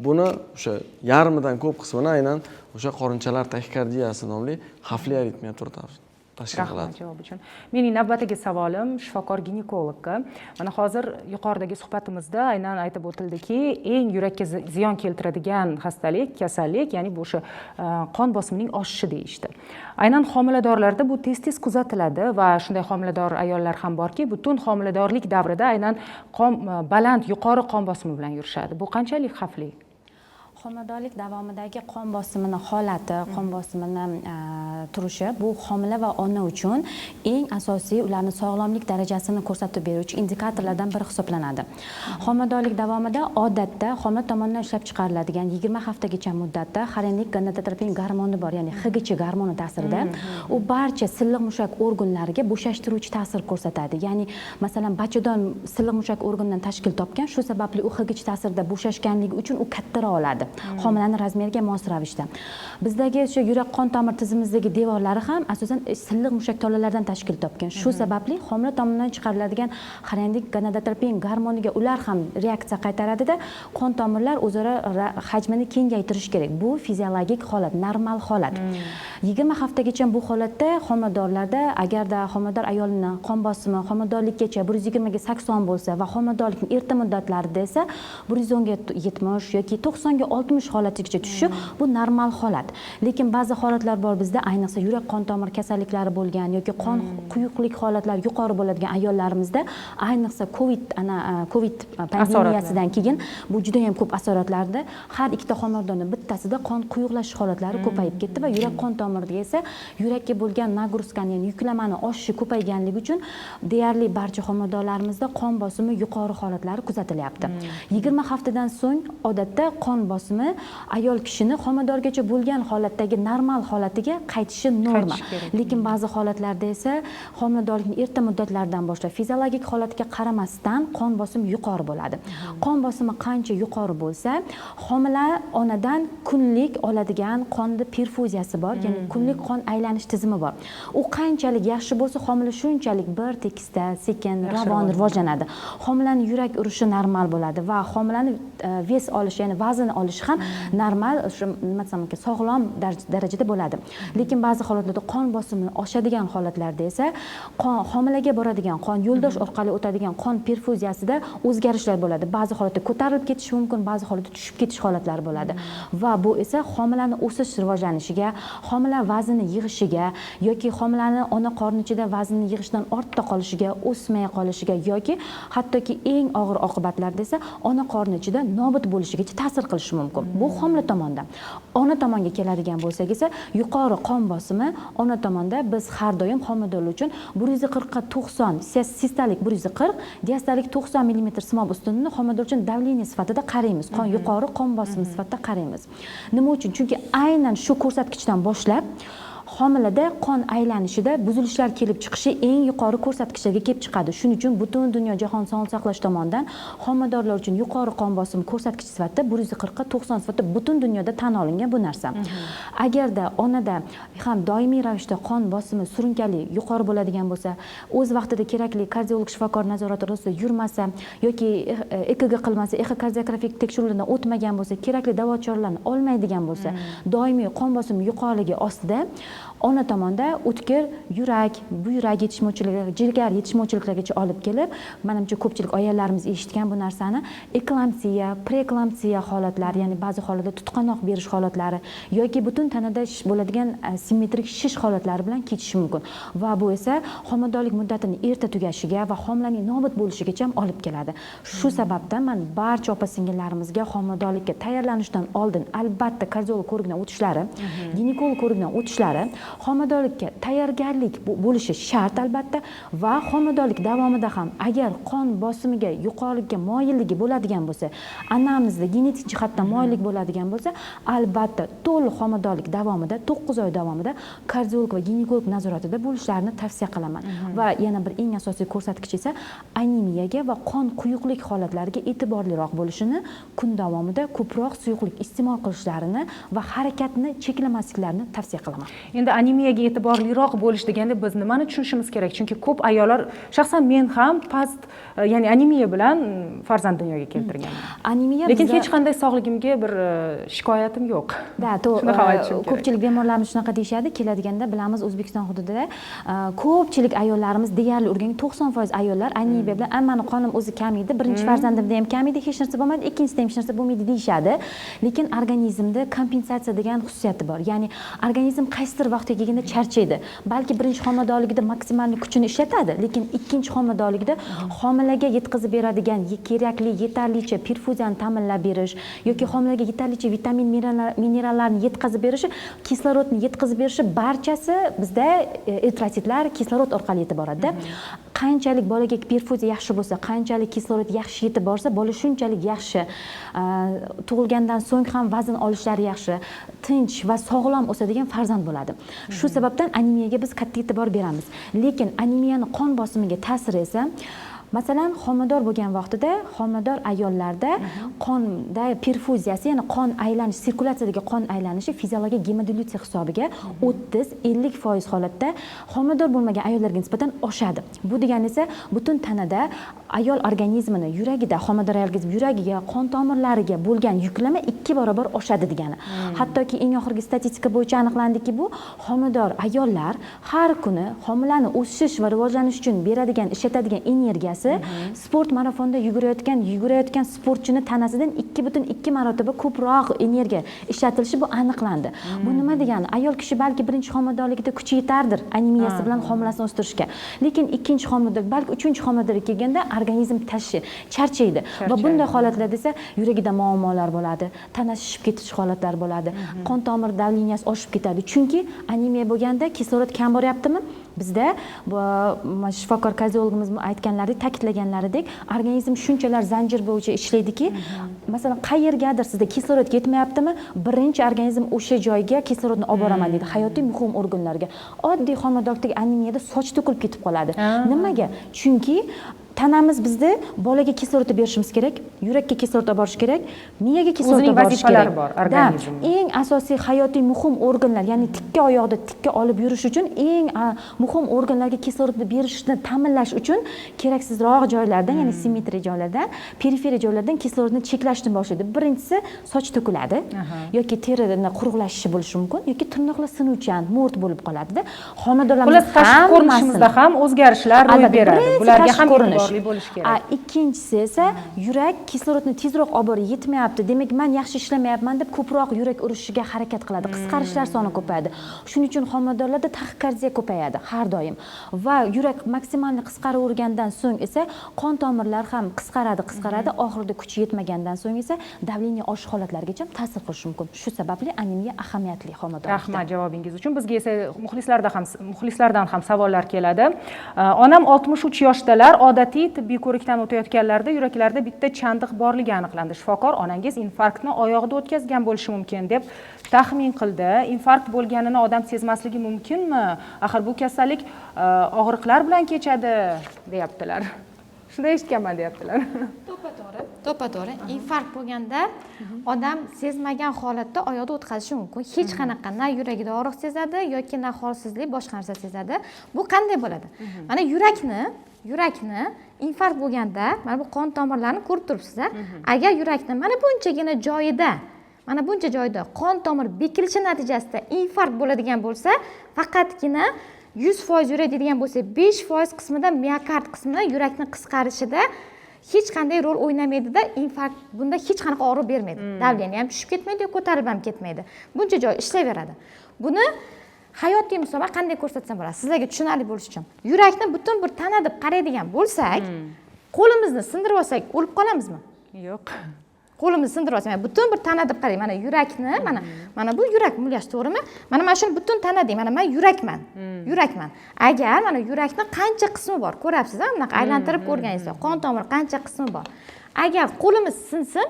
buni o'sha yarmidan ko'p qismini aynan o'sha qorinchalar tahikardiyasi nomli xavfli aritmiya turi tashkil qiladi. Rahmat javob uchun. Mening navbatdagi savolim shifokor ginekologga. Mana hozir yuqoridagi suhbatimizda aynan aytib o'tildiki, eng yurakka ziyon keltiradigan kasallik, ya'ni bu o'sha qon bosimining oshishi deyishdi. Aynan homiladorlarda bu tez kuzatiladi va shunday homilador ayollar ham borki, butun homiladorlik davrida aynan baland, yuqori qon bosimi bilan yurishadi. Bu qanchalik xavfli? Homiladorlik davomidagi qon bosimini holati, qon bosimini turishi bu homila va ona uchun eng asosiy ularning sog'lomlik darajasini ko'rsatib beruvchi indikatorlardan biri hisoblanadi. Homiladorlik davomida odatda homila tomonidan ishlab chiqariladigan 20 haftagacha muddatda xorenik gonadotropin gormoni bor, ya'ni HGC gormoni ta'sirida u barcha silliq mushak organlariga bo'shashtiruvchi ta'sir ko'rsatadi. Ya'ni masalan bachadon silliq mushak organidan tashkil topgan, shu sababli u HGC ta'sirida bo'shashganligi uchun u kattaroq oladi. Homilaning razmeriga mos ravishda. Bizdagi o'sha yurak qon tomir tizimimizdagi devorlari ham asosan silliq mushak tolalaridan tashkil topgan. Shu sababli homila tomonidan chiqariladigan xorenik gonadotropin gormoniga ular ham reaksiya qaytaradida, qon tomirlar o'zaro hajmini kengaytirish kerak. Bu fiziologik holat, normal holat. 20 haftagacha bu holatda homiladorlarda agarda homilador ayolning qon bosimi homiladorlikgacha 120 ga 80 bo'lsa va homiladorlikning erta muddatlarida esa 110 ga 70 yoki 90 ga 60 holatigacha tushishi bu normal holat. Lekin ba'zi holatlar bor bizda, ayniqsa yurak qon tomir kasalliklari bo'lgan yoki qon quyuqlik holatlari yuqori bo'ladigan ayollarimizda, ayniqsa Covid pandemiyasidan keyin bu juda ham ko'p asoratlarda har ikkita homiladorning bittasida qon quyuqlashish holatlari ko'payib ketdi va yurak qon tomiriga esa yurakka bo'lgan nagruskani, ya'ni yuklamani oshishi ko'payganligi uchun deyarli barcha homiladorlarimizda qon bosimi yuqori holatlari kuzatilyapti. 20 haftadan so'ng odatda qon bosimi ayol kishini homidorgacha bo'lgan holatdagi normal holatiga qaytishi norma. Lekin ba'zi holatlarda esa homiladorlikning erta muddatlaridan boshlab fiziologik holatiga qaramasdan qon bosimi yuqori bo'ladi. Qon bosimi qancha yuqori bo'lsa, homila onadan kunlik oladigan qonni perfuziyasi bor, ya'ni kunlik qon aylanish tizimi bor. U qanchalik yaxshi bo'lsa, homila shunchalik bir tekisda, sekin, ravon rivojlanadi. Homilaning yurak urishi normal bo'ladi va homilaning ves olishi, ya'ni vazn olishi ham normal, nima desam ekan, sog'lom darajada bo'ladi. Lekin ba'zi holatlarda qon bosimi oshadigan holatlarda esa homilaga boradigan qon yo'ldosh orqali o'tadigan qon perfuziyasida o'zgarishlar bo'ladi. Ba'zi holatda ko'tarilib ketishi mumkin, ba'zi holatda tushib ketish holatlari bo'ladi. Va bu esa homilaning o'sish rivojlanishiga, homila vaznni yig'ishiga yoki homilaning ona qorni ichida vaznni yig'ishdan ortda qolishiga, o'smay qolishiga yoki hattoki eng og'ir oqibatlarda esa ona qorni ichida nobud bo'lishigacha ta'sir qilishi mumkin. Bu homila tomondan. Ona tomonga keladigan bo'lsak esa, yuqori qon bosimi ona tomonda biz har doim homiladorlar uchun 140 ga 90, sistalik 140, diastalik 90 mm simob ustunini homilador uchun davleniya sifatida qaraymiz. Qon yuqori qon bosimi sifatida qaraymiz. Nima uchun? Chunki aynan shu ko'rsatkichdan boshlab homilada qon aylanishida buzilishlar kelib chiqishi eng yuqori ko'rsatkichlarga kelib chiqadi. Shuning uchun butun dunyo jahon sog'liqni saqlash tomonidan homiladorlar uchun yuqori qon bosimi ko'rsatkichi sifatida 140 ga 90 sifatida butun dunyoda tan olingan bu narsa. Agarda onada ham doimiy ravishda qon bosimi surunkali yuqori bo'ladigan bo'lsa, o'z vaqtida kerakli kardiolog shifokor nazorati ostida yurmasa yoki EKG qilmasa, echokardiografik tekshiruvlardan o'tmagan bo'lsa, kerakli davo-choralarni olmaydigan bo'lsa, doimiy qon bosimi yuqoriligi ostida ona tomonda o'tkir yurak, buyrak yetishmovchiliklari, jigar yetishmovchiliklarigacha olib kelib, menimcha ko'pchilik ayollarimiz eshitgan bu narsani, eklamsiya, preeklamsiya holatlari, ya'ni ba'zi holatlarda tutqanoq berish holatlari yoki butun tanada bo'ladigan simmetrik shish holatlari bilan ketishi mumkin. Va bu esa homiladorlik muddatining erta tugashiga va homilaning nobud bo'lishigacha ham olib keladi. Shu sababdan men barcha opa-singillarimizga homiladorlikka tayyorlanishdan oldin albatta kardiolog ko'rikdan o'tishlari, ginekolog ko'rikdan o'tishlari, homiladorlikka tayyorgarlik bo'lishi shart albatta va homiladorlik davomida ham agar qon bosimiga yuqorilikka moyilligi bo'ladigan bo'lsa, anamizda genetik jihatdan moyillik bo'ladigan bo'lsa, albatta to'liq homiladorlik davomida 9 oy davomida kardiolog va ginekolog nazoratida bo'lishlarini tavsiya qilaman. Va yana bir eng asosiy ko'rsatkich esa anemiyaga va qon quyuqlik holatlariga e'tiborliroq bo'lishini, kun davomida ko'proq suyuqlik iste'mol qilishlarini va harakatni cheklamasliklarini tavsiya qilaman. Endi anemiyaga e'tiborliroq bo'lish deganda biz nimani tushunishimiz kerak? Chunki ko'p ayollar, shaxsan men ham past, ya'ni anemiya bilan farzand dunyoga keltirganman. Anemiya lekin hech qanday sog'ligimga bir shikoyatim yo'q. Da, ko'pchilik bemorlarimiz shunaqa deyshadi, keladiganda bilamiz O'zbekiston hududida ko'pchilik ayollarimiz deyarli urgan 90% ayollar anemiya bilan mani qonim o'zi kam edi, birinchi farzandimda ham kam edi, hech narsa bo'lmadi, ikkinchisida ham hech narsa bo'lmaydi deyshadi. Lekin organizmda kompensatsiya degan xususiyati bor. Ya'ni organizm qaysidir vaqtga kelganda charchaydi. Balki birinchi homiladorlikda maksimal kuchini ishlatadi, lekin ikkinchi homiladorlikda homilaga yetkazib beradigan kerakli yetarlicha perfuziyani ta'minlab berish yoki homilaga yetarlicha vitamin, minerallarni yetkazib berishi, kislorodni yetkazib berishi barchasi bizda eritrotsitlar kislorod orqali yetib boradi. Qanchalik bolaga perfuziya yaxshi bo'lsa, qanchalik kislorod yaxshi yetib borsa, bola shunchalik yaxshi tug'ilgandan so'ng ham vazn olishlari yaxshi, tinch va sog'lom o'sadigan farzand bo'ladi. Shu sababdan anemiyaga biz katta e'tibor beramiz. Lekin anemiyani qon bosimiga ta'siri esa masalan, homilador bo'lgan vaqtida homilador ayollarda qonda perfuziyasi, ya'ni qon aylanish, sirkulyatsiyadagi qon aylanishi fiziologik gemodilyutsiya hisobiga 30-50% holatda homilador bo'lmagan ayollarga nisbatan oshadi. Bu degani esa butun tanada ayol organizmini yuragida homilador ayolga yuragiga, qon tomirlariga bo'lgan yuklama 2 barobar oshadi degani. Hattoki eng oxirgi statistika bo'yicha aniqlandiki, bu homilador ayollar har kuni homilani o'sish va rivojlanish uchun beradigan, ishlatadigan energiyasi sport marafonda yugurayotgan sportchini tanasidan 2,2 marotaba ko'proq energiya ishlatilishi bu aniqlandi. Bu nima degani? Ayol kishi balki birinchi homiladorligida kuchi yetardir anemiyasi bilan homilasini o'stirishga. Lekin ikkinchi homilador, balki uchinchi homiladorga kelganda organizm charchaydi va bunday holatlarda esa yuragida muammolar bo'ladi, tanasi shishib ketish holatlari bo'ladi, qon tomir davleniyasi oshib ketadi. Chunki anemiya bo'lganda kislorod kam boryaptimi? Bizda shifokor kardiologimiz aytganlaridek, ta'kidlaganlaridek, organizm shunchalar zanjir bo'yicha ishlaydiki, masalan, qayergadir sizda kislorod yetmayaptimi? Birinchi organizm o'sha joyga kislorodni olib boraman deydi, hayotiy muhim organlarga. Oddiy homiladorlikdagi anemiyada soch to'kilib ketib qoladi. Nimaga? Chunki tanamiz bizda bolaga kislorod berishimiz kerak, yurakka kislorod olib borish kerak, miyaga kislorod olib borish kerak. Bor organizmning. Eng asosiy hayotiy muhim organlar, ya'ni tikka oyoqda tikka olib yurish uchun eng muhim organlarga kislorodni berishni ta'minlash uchun keraksizroq joylardan, ya'ni simmetriya joylardan, periferiya joylardan kislorodni cheklashni boshlaydi. Birinchisi soch to'kiladi yoki terining quruqlashishi bo'lishi mumkin yoki tirnoqlar sinuvchan, mo'rt bo'lib qoladida. Homiladorlarimiz tashqi ko'rinishimizda ham o'zgarishlar ro'y beradi. Bularga ham e'tiborli bo'lish kerak. Ikkinchisi esa yurak kislorodni tezroq olib borib yetmayapti. Demak, men yaxshi ishlamayapman deb ko'proq yurak urishiga harakat qiladi. Qisqarishlar soni ko'payadi. Shuning uchun homiladorlarda taxikardiya ko'payadi har doim. Va yurak maksimal qisqaravergandan so'ng esa qon tomirlar ham qisqaradi, oxirida kuchi yetmagandan so'ng esa davleniya oshish holatlarigacha ta'sir qilishi mumkin. Shu sababli anemiya ahamiyatli homiladorlikda. Rahmat javobingiz uchun. Bizga esa muxlislardan ham savollar keladi. Onam 63 yoshdalar, odatiy tibbiy ko'rikdan o'tayotganlarida yuraklarida bitta chandiq borligi aniqlandi. Shifokor onangiz infarktni oyog'ida o'tkazgan bo'lishi mumkin deb taxmin qildi. Infarkt bo'lganini odam sezmasligi mumkinmi? Axir bu kasallik og'riqlar bilan kechadi, deyaptilar. Shunday eshitganman, deyaptilar. To'ppa-to'g'ri. Infarkt bo'lganda odam sezmagan holatda oyoqda o'tkazishi mumkin. Hech qanaqa na yuragida og'riq sezadi yoki na holsizlik, boshqa narsa sezadi. Bu qanday bo'ladi? Mana yurakni infarkt bo'lganda, mana bu qon tomirlarini ko'rib turibsizlar. Agar yurakni mana buncha joyda qon tomir bekilishi natijasida infarkt bo'ladigan bo'lsa, faqatgina 100% yuradigan bo'lsa, 5% qismida miokard qismida yurakni qisqarishida hech qanday rol o'ynamaydi-da, infarkt bunda hech qanaqa og'riq bermaydi. Davleniya ham tushib ketmaydi, ko'tarilib ham ketmaydi. Buncha joy ishlayveradi. Buni hayotiy misolda qanday ko'rsatsam bo'ladi? Sizlarga tushunarli bo'lishi uchun. Yurakni butun bir tana deb qaraydigan bo'lsak, qo'limizni sindirib olsak, o'lib qolamizmi? Yo'q. Qo'limizni sindirib olsak, butun bir tana deb qarang. Mana yurakni, mana bu yurak mulyash, to'g'rimi? Mana shuni butun tana deng. Mana men yurakman. Agar mana yurakni qancha qismi bor, ko'ryapsiz-a? Bunaqa aylantirib ko'rganingizda, qon tomiri qancha qismi bor. Agar qo'limiz sinsin,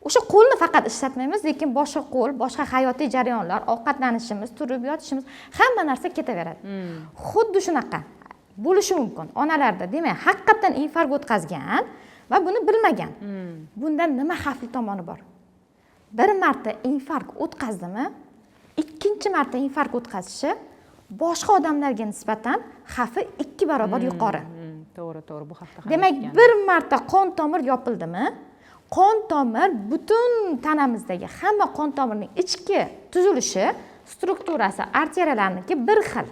o'sha qo'lni faqat ishlatmaymiz, lekin boshqa qo'l, boshqa hayotiy jarayonlar, ovqatlanishimiz, turib yotishimiz, hamma narsa ketaveradi. Xuddi shunaqa bo'lishi mumkin. Onalarda, demak, haqiqatan infarkt o'tkazgan va buni bilmagan. Bundan nima xavfli tomoni bor? Bir marta infarkt o'tkazdimi, ikkinchi marta infarkt o'tkazishi boshqa odamlarga nisbatan xavfi 2 barobar yuqori. To'g'ri, bu haqda ham. Demak, bir marta qon tomir yopildimi, qon tomir butun tanamizdagi hamma qon tomirining ichki tuzilishi, strukturasi, arteriyalarniki bir xil.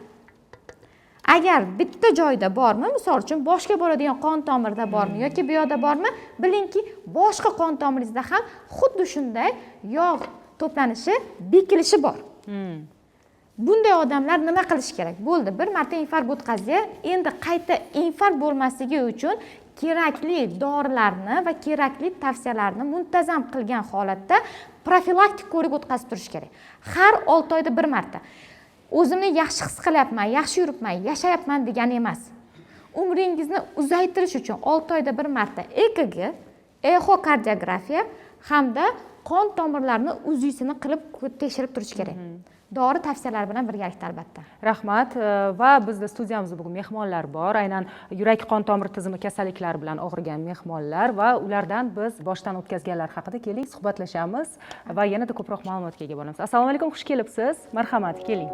Agar bitta joyda bormi, misol uchun boshqa bo'ladigan qon tomirda bormi yoki bu yoqda bormi, bilingki, boshqa qon tomiringizda ham xuddi shunday yog' to'planishi, bekilishi bor. Bunday odamlar nima qilish kerak? Bo'ldi, bir marta infarkt o'tkazdi, endi qayta infarkt bo'lmasligi uchun kerakli dorilarni va kerakli tavsiyalarni muntazam qilgan holatda profilaktik ko'rik o'tkazib turish kerak. Har 6 oyda bir marta. O'zimni yaxshi his qilyapman, yaxshi yuribman, yashayapman degani emas. Umringizni uzaytirish uchun 6 oyda bir marta EKG, ekokardiografiya hamda qon tomirlarini uzisini qilib tekshirib turish kerak. Dori tavsiyalar bilan birgalikda albatta. Rahmat. Va bizda studiyamizda bugun mehmonlar bor. Aynan yurak qon tomir tizimi kasalliklari bilan og'rigan mehmonlar va ulardan biz boshdan o'tkazganlar haqida keling suhbatlashamiz va yanada ko'proq ma'lumotga ega bo'lamiz. Assalomu alaykum, xush kelibsiz. Marhamat, keling.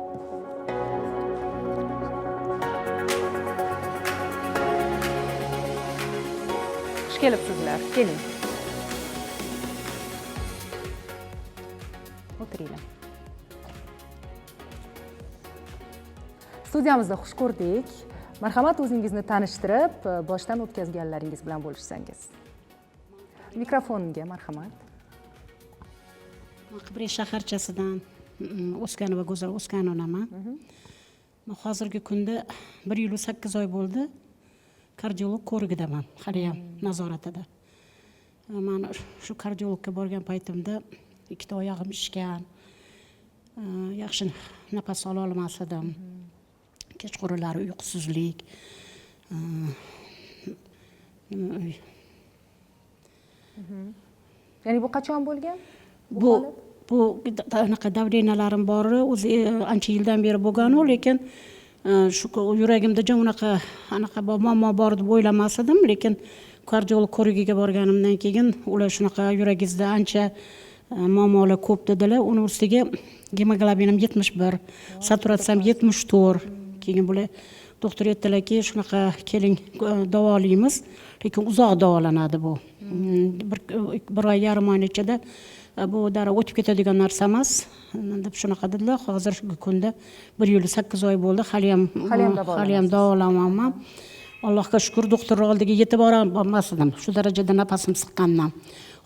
xush kelibsizlar. Keling. O'tiringlar. Studiyamizda xush ko'rdik. Marhamat, o'zingizni tanishtirib, boshdan o'tkazganlaringiz bilan bo'lishsangiz. Mikrofonga marhamat. Qibray shaharchasidan o'sgan va go'zal o'sgan onaman. Hozirgi kunda 1 yil 8 oy bo'ldi. Kardiolog ko'rigidaman, hali ham nazoratida. Men shu kardiologga borgan paytimda ikkita oyog'im shishgan. Yaxshi nafas ola olmas edim. Kechqurunlari uyqusizlik. Ya'ni bu qachon bo'lgan? Bu anaqa davleniyalarim bor, o'zi ancha yildan beri bo'lgan-u, lekin shu yuragimda jam anaqa muammo bor deb o'ylamas edim, lekin kardiolog ko'rigiga borganimdan keyin ular shunaqa yuragingizda ancha muammolar ko'p dedilar. Uning ustiga gemoglobinim 71, saturatsiyam 74. Keyin bular doktor aytdilarki, shunaqa keling davolaymiz, lekin uzoq davolanadi bu. Bir oy yarim oy ichida bu darrov o'tib ketadigan narsa emas deb shunaqa dedilar. Hozirgi kunda 1 yil 8 oy bo'ldi, hali ham davolanmayman. Allohga shukr, doktor oldiga yetib bormas edim. Shu darajada nafasim siqqandan.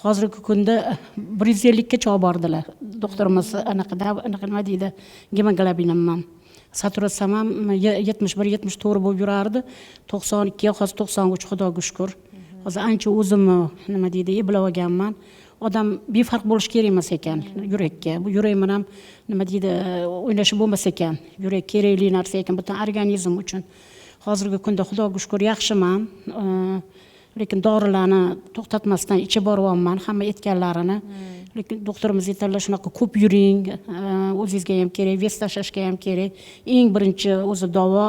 Hozirgi kunda 150 gacha olib bordilar. Doktorimiz anaqa nima deydi, gemoglobinim. Saturatsiyam ham 71-74 bo'lib yurardi. 92 ga hozir 93, xudoga shukr. Hozir ancha o'zimni nima deydi, eplab olganman. Odam befarq bo'lish kerak emas ekan yurakka. Bu yurak bilan nima deydi, o'ynashi bo'lmas ekan. Yurak kerakli narsa ekan butun organizm uchun. Hozirgi kunda xudoga shukr yaxshiman. Lekin dorilarni to'xtatmasdan ichib boryapman, hamma aytganlarini. Lekin doktorimiz aytadilar, shunaqa ko'p yuring, o'zingizga ham kerak, vес tashlashga ham kerak. Eng birinchi o'zi davo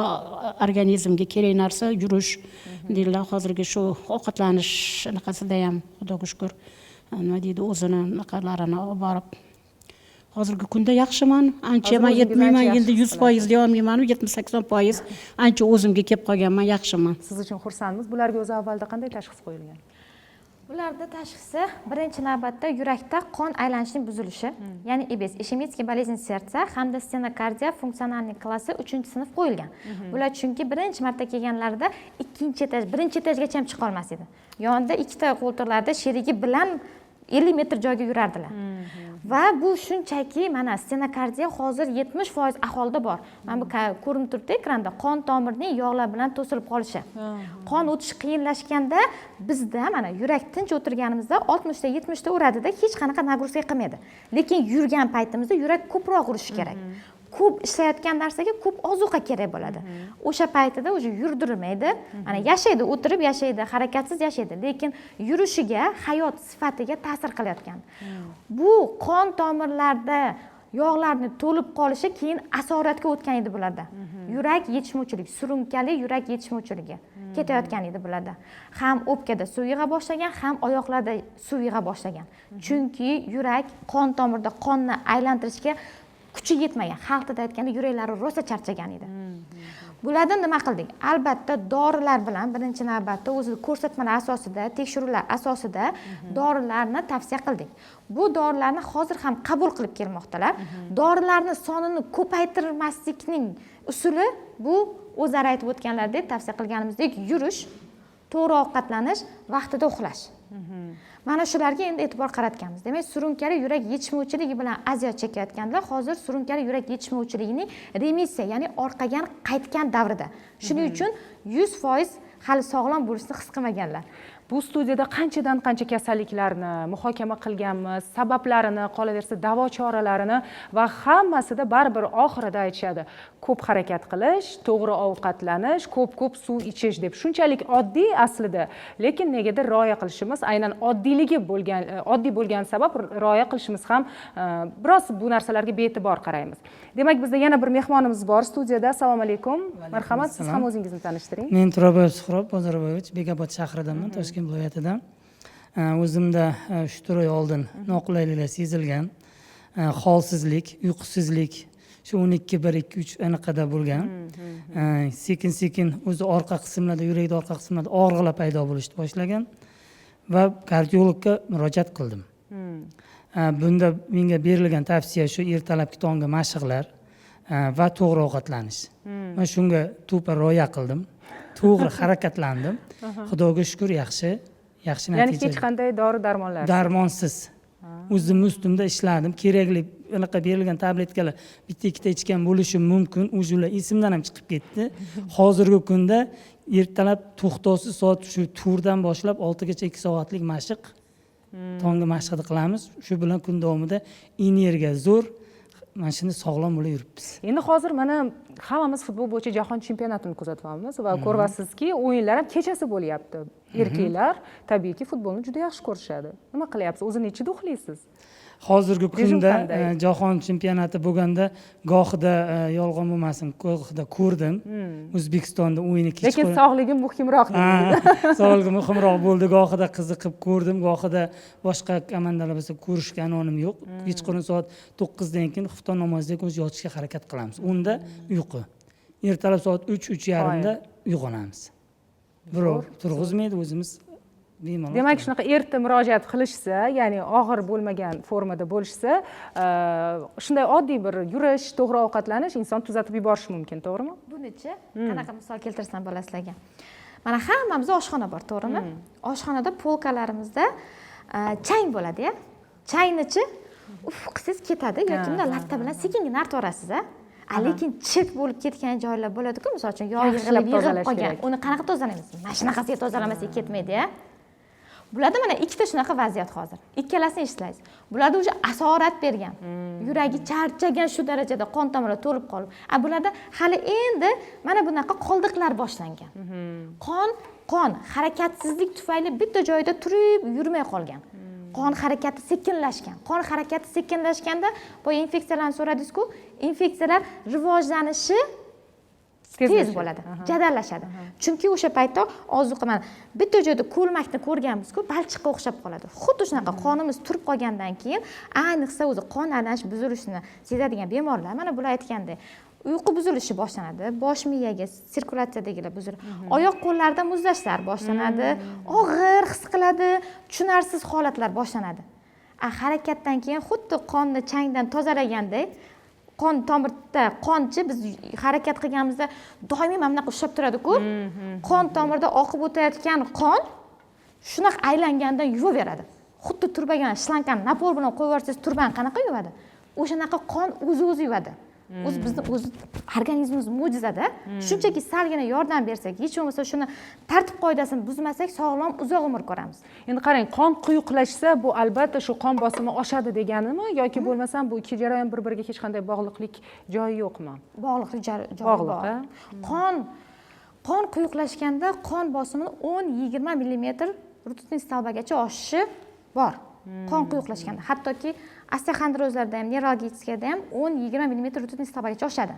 organizmga kerak narsa yurish deydilar. Hozirgi shu ovqatlanish anaqasida ham xudoga shukr nima deydi, o'zini naqalarini olib borib hozirgi kunda yaxshiman. Ancha men yetmayman, endi 100% deya olmayman, 70-80% ancha o'zimga kelib qolganman, yaxshiman. Siz uchun xursandmiz. Bularga o'zi avvalda qanday tashxis qo'yilgan? Ularda tashxisi birinchi navbatda yurakda qon aylanishining buzilishi, ya'ni IBS, ishemический болезнь сердца hamda stenokardiya funksionalniy klassi 3-sinf qo'yilgan. Bular chunki birinchi marta kelganlarida ikkinchi etaj, birinchi etajgacha ham chiqa olmas edi. Yonida ikkita qo'ltiqlarda sherigi bilan 50 metr joyga yurardilar. Va bu shunchaki mana stenokardiya hozir 70% aholida bor. Mana bu ko'rinib turibdi ekranda, qon tomirining yog'lar bilan to'silib qolishi. Qon o'tishi qiyinlashganda bizda mana yurak tinch o'tirganimizda 60 ta 70 ta uradida hech qanaqa nagruska qilmaydi. Lekin yurgan paytimizda yurak ko'proq urishi kerak. Ko'p ishlayotgan narsaga ko'p ozuqa kerak bo'ladi. O'sha paytida o'zi yurdirmaydi. Mana yashaydi, o'tirib yashaydi, harakatsiz yashaydi, lekin yurishiga, hayot sifatiga ta'sir qilayotgan. Bu qon tomirlarda yog'larni to'lib qolishi keyin asoratga o'tgan edi bularda. Yurak yetishmovchilik, surunkali yurak yetishmovchiligi ketayotgan edi bularda. Ham o'pkada suv yig'a boshlagan, ham oyoqlarda suv yig'a boshlagan. Chunki yurak qon tomirda qonni aylantirishga kuchi yetmagan. Xalq tilida aytganda yuraklari rosa charchagan edi. Bulardan nima qildik? Albatta dorilar bilan birinchi navbatda o'zi ko'rsatmalar asosida, tekshiruvlar asosida dorilarni tavsiya qildik. Bu dorilarni hozir ham qabul qilib kelmoqdalar. Dorilarni sonini ko'paytirmaslikning usuli bu o'zlari aytib o'tganlaridek tavsiya qilganimizdek yurish, to'g'ri ovqatlanish, vaqtida uxlash. Mana shularga endi e'tibor qaratganmiz. Demak, surunkali yurak yetishmovchiligi bilan aziyat chekayotganlar hozir surunkali yurak yetishmovchiligining remissiya, ya'ni orqaga qaytgan davrida. Shuning uchun 100% hali sog'lom bo'lishni his qilmaganlar. Bu studiyada qanchadan qancha kasalliklarni muhokama qilganmiz, sabablarini, qolaversa davo choralarini va hammasida baribir oxirida aytishadi. Ko'p harakat qilish, to'g'ri ovqatlanish, ko'p suv ichish deb. Shunchalik oddiy aslida, lekin negadir rioya qilishimiz aynan oddiy bo'lgan sabab rioya qilishimiz ham biroz bu narsalarga bee'tibor qaraymiz. Demak, bizda yana bir mehmonimiz bor studiyada. Assalomu alaykum. Marhamat, siz ham o'zingizni tanishtiring. Men Turobov Suhrob Bozorovich, Bekobod shahridanman, Toshkent viloyatidan. O'zimda 3 oy oldin noqulayliklar sezilgan, holsizlik, uyqusizlik shu 12-1-2-3 anaqada bo'lgan. Sekin-sekin o'zi orqa qismlarda, yurakning orqa qismlarida og'riqlar paydo bo'lishni boshlagan. va kardiologga murojaat qildim. Bunda menga berilgan tavsiya shu ertalabki tonggi mashqlar va to'g'ri ovqatlanish. Men shunga to'pa rioya qildim. To'g'ri harakatlandim. Xudoga shukr, yaxshi ya'ni natija. hech qanday dori darmonlar Darmonsiz. O'zim ustimda ishladim. Kerakli anaqa berilgan tabletkalar bitta ikkita ichgan bo'lishim mumkin. Ular esimdan ham chiqib ketdi. Hozirgi kunda ertalab to'xtovsiz soat shu turdan boshlab 6 gacha 2 soatlik mashq, tonggi mashqni qilamiz. Shu bilan kun davomida energiya zo'r, mana shuni sog'lom bo'lib yuribmiz. Endi hozir mana hammamiz futbol bo'yicha jahon chempionatini kuzatyapmiz va ko'ryapsizki, o'yinlar ham kechasi bo'lyapti. Erkaklar tabiiyki futbolni juda yaxshi ko'rishadi. Nima qilyapsiz? O'zini nechida uxlaysiz? Hozirgi kunda qanday? jahon chempionati bo'lganda gohida yolg'on bo'lmasin, gohida ko'rdim. O'zbekistonda o'yini Lekin kechqurun sog'ligim muhimroq deydi. sog'ligim muhimroq bo'ldi. Gohida qiziqib ko'rdim, gohida boshqa komandalar bo'lsa ko'rishga anonim yo'q. Kechqurun soat 9 dan keyin xufton namozidan keyin yotishga harakat qilamiz. Unda uyqu. Ertalab soat 3:30 da uyg'onamiz. Birov turg'izmaydi, o'zimiz bemalol. Demak, shunaqa erta murojaat qilishsa, ya'ni og'ir bo'lmagan formada bo'lishsa, shunday oddiy bir yurish, to'g'ri ovqatlanish inson tuzatib yuborishi mumkin, to'g'rimi? Bunichi qanaqa misol keltirsam bo'ladi sizlarga. Mana hammamizda oshxona bor, to'g'rimi? Oshxonada polkalarimizda chang bo'ladi-ya. Changnichi qilsangiz ketadi yoki bunday latta bilan sekingina artib yuborasiz, a? Lekin chik bo'lib ketgan joylar bo'ladi-ku, misol uchun yog' yig'ilib qolgan. Uni qanaqa tozalaymiz? Mana shunaqasiga tozalamasak ketmaydi-ya. Bularda mana ikkita shunaqa vaziyat hozir. Ikkalasini eshitlaysiz. Bularda o'sha asorat bergan. Yuragi charchagan shu darajada qon tomirlari to'lib qolib. Bularda hali endi mana bunaqa qoldiqlar boshlangan. Qon harakatsizlik tufayli bitta joyda turib yurmay qolgan. Qon harakati sekinlashgan. Qon harakati sekinlashganda boya infeksiyalarni so'radingiz-ku, infeksiyalar rivojlanishi tez bo'ladi, jadallashadi. Chunki o'sha paytda ozuqa mana bitta joyda ko'lmakni ko'rganmiz-ku, balchiqqa o'xshab qoladi. Xuddi shunaqa qonimiz turib qolgandan keyin, ayniqsa o'zi qon aylanish buzilishini sezadigan bemorlar, mana bular aytgandek, uyqu buzilishi boshlanadi, bosh miyaga, sirkulyatsiyadagilar buziladi. Oyoq qo'llarda muzlashlar boshlanadi, og'ir his qiladi, tushunarsiz holatlar boshlanadi. Harakatdan keyin xuddi qonni changdan tozalagandek, qon tomirda qonchi biz harakat qilganimizda doimiy mana bunaqa ushlab turadi-ku. Qon tomirda oqib o'tayotgan qon shunaqa aylangandan yuvaveradi. Xuddi turbagan shlankani napol bilan qo'yib yuborsangiz turban qanaqa yuvadi? O'shanaqa qon o'zi yuvadi. Bizni organizmimiz mo'jiza-da. Shunchaki salgina yordam bersak, hech bo'lmasa shuni tartib qoidasini buzmasak, sog'lom uzoq umr ko'ramiz. Endi qarang, qon quyuqlashsa, bu albatta shu qon bosimi oshadi deganimi yoki bo'lmasam bu ikki jarayon bir-biriga hech qanday bog'liqlik joyi yo'qmi? Bog'liqlik joyi bor. Qon quyuqlashganda qon bosimini 10-20 millimetr rutiniy stalbagacha oshishi bor. Qon quyuqlashganda, hattoki osteoxondrozlarda ham, nevralgikada ham 10-20 millimetr rutiniy stalbagacha oshadi.